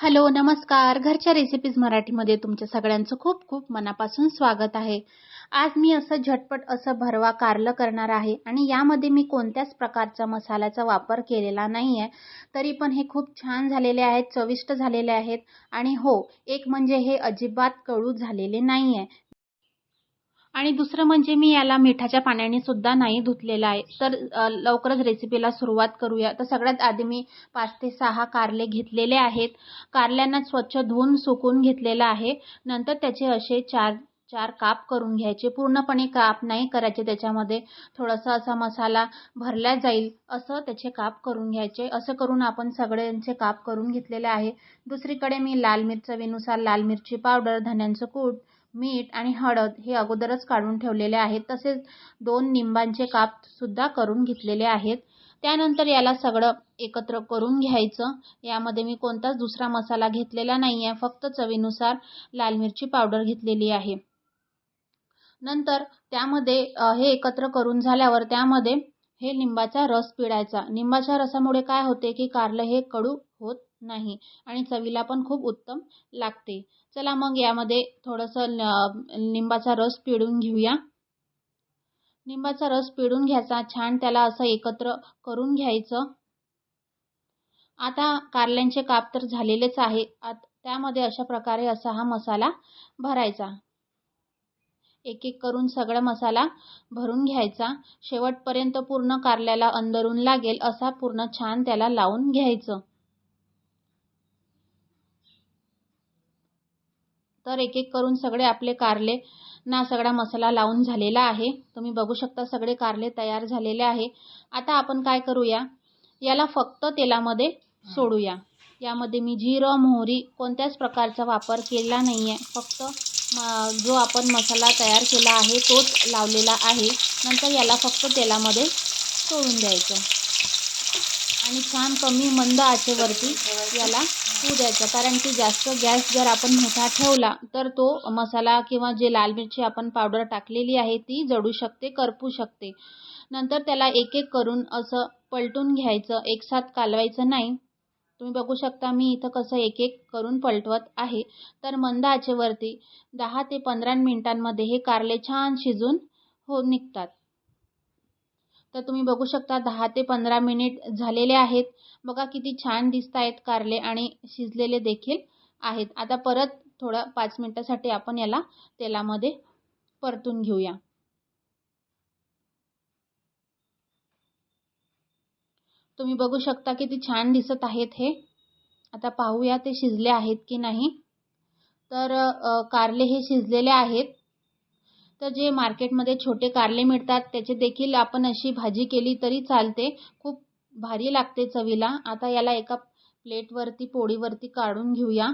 Hello, नमस्कार. घरच्या recipes मराठीमध्ये तुमच्या सगळ्यांचं खूप खूप मनापासून स्वागत आहे. आज मी असं झटपट असं भरवा कारलं करणार आहे आणि यामध्ये मी कोणत्याच प्रकारचा मसाल्याचा वापर केलेला नाही आहे. तरी पण हे खूप छान झालेले आहेत, चविष्ट झालेले आहेत आणि हो, एक म्हणजे हे अजिबात कडू झालेले नाही आहे. आणि दुसरं म्हणजे मी याला मिठाच्या पाण्याने सुद्धा नाही धुतलेलं आहे. तर लवकरच रेसिपीला सुरुवात करूया. तर सगळ्यात आधी मी 5 ते 6 कारले घेतलेले आहेत. कारल्यांना स्वच्छ धुवून सुकवून घेतलेलं आहे. नंतर त्याचे असे 4 काप करून घ्यायचे. पूर्णपणे काप नाही करायचे, त्याच्यामध्ये थोडासा असा मसाला भरला जाईल असं त्याचे काप करून घ्यायचे. असं करून आपण सगळ्यांचे काप करून घेतलेले आहे. दुसरीकडे मी लाल मिरच, चवीनुसार लाल मिरची पावडर, धन्यांचं कूट, मीठ आणि हळद हे अगोदरच काढून ठेवलेले आहेत. तसेच 2 निंबांचे काप सुद्धा करून घेतलेले आहेत. त्यानंतर याला सगळं एकत्र करून घ्यायचं. यामध्ये मी कोणताच दुसरा मसाला घेतलेला नाही आहे, फक्त चवीनुसार लाल मिरची पावडर घेतलेली आहे. नंतर त्यामध्ये हे एकत्र करून झाल्यावर त्यामध्ये हे लिंबाचा रस पिळायचा. लिंबाच्या रसामुळे काय होते की कारलं हे कडू होत नाही आणि चवीला पण खूप उत्तम लागते. चला मग यामध्ये थोडंसं लिंबाचा रस पिळून घेऊया. लिंबाचा रस पिळून घ्यायचा, छान त्याला असं एकत्र करून घ्यायचं. आता कारल्यांचे काप तर झालेलेच आहे. त्यामध्ये अशा प्रकारे असा हा मसाला भरायचा. एक एक करून सगळा मसाला भरून घ्यायचा. शेवटपर्यंत पूर्ण कारल्याला अंदरून लागेल असा पूर्ण छान त्याला लावून घ्यायचं. तर एक एक करून सगळे आपले कारले ना सगळा मसाला लावून झालेला आहे. तुम्ही बघू शकता सगळे कारले तयार झालेले आहे. आता आपण काय करूया, याला फक्त तेलामध्ये सोडूया. यामध्ये मी जिरं, मोहरी कोणत्याच प्रकारचा वापर केला नाही आहे. फक्त जो आपण मसाला तयार केला आहे तोच लावलेला आहे. नंतर याला फक्त तेलामध्ये सोडून द्यायचं आणि छान कमी मंद आचेवरती याला होऊ द्यायचं. कारण की जास्त गॅस जर आपण मोठा ठेवला तर तो मसाला किंवा जे लाल मिरची आपण पावडर टाकलेली आहे ती जळू शकते, करपू शकते. नंतर त्याला एक एक करून असं पलटून घ्यायचं, एकसाथ कालवायचं नाही. तुम्ही बघू शकता मी इथं कसं एक एक करून पलटवत आहे. तर मंद आचेवरती 10 ते 15 मिनिटांमध्ये हे कारले छान शिजून निघतात. तर तुम्ही बघू शकता 10 ते 15 मिनिट झालेले आहेत. बघा किती छान दिसत आहेत कारले आणि शिजलेले देखील आहेत. आता परत थोडं 5 मिनिटासाठी आपण याला तेलामध्ये परतून घेऊया. तुम्ही बघू शकता किती छान दिसत आहेत हे. आता पाहूया ते शिजले आहेत की नाही. तर कारले हे शिजलेले आहेत. तर जे मार्केटमध्ये छोटे कारले मिळतात त्याचे देखील आपण अशी भाजी केली तरी चालते. खूप भारी लागते चवीला. आता याला एका प्लेटवरती, पोळीवरती काढून घेऊया.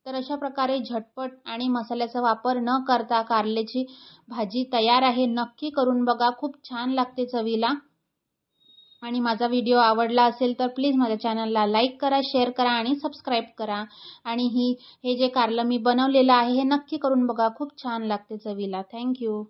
तर अशा प्रकारे झटपट आणि मसाल्याचा वापर न करता कारल्याची भाजी तयार आहे. नक्की करून बघा, खूप छान लागते चवीला. आणि माझा व्हिडिओ आवडला असेल तर प्लीज माझ्या चॅनलला लाईक करा, शेअर करा आणि सबस्क्राईब करा. आणि हे जे कारलं मी बनवलेलं आहे हे नक्की करून बघा, खूप छान लागते चवीला. थँक्यू.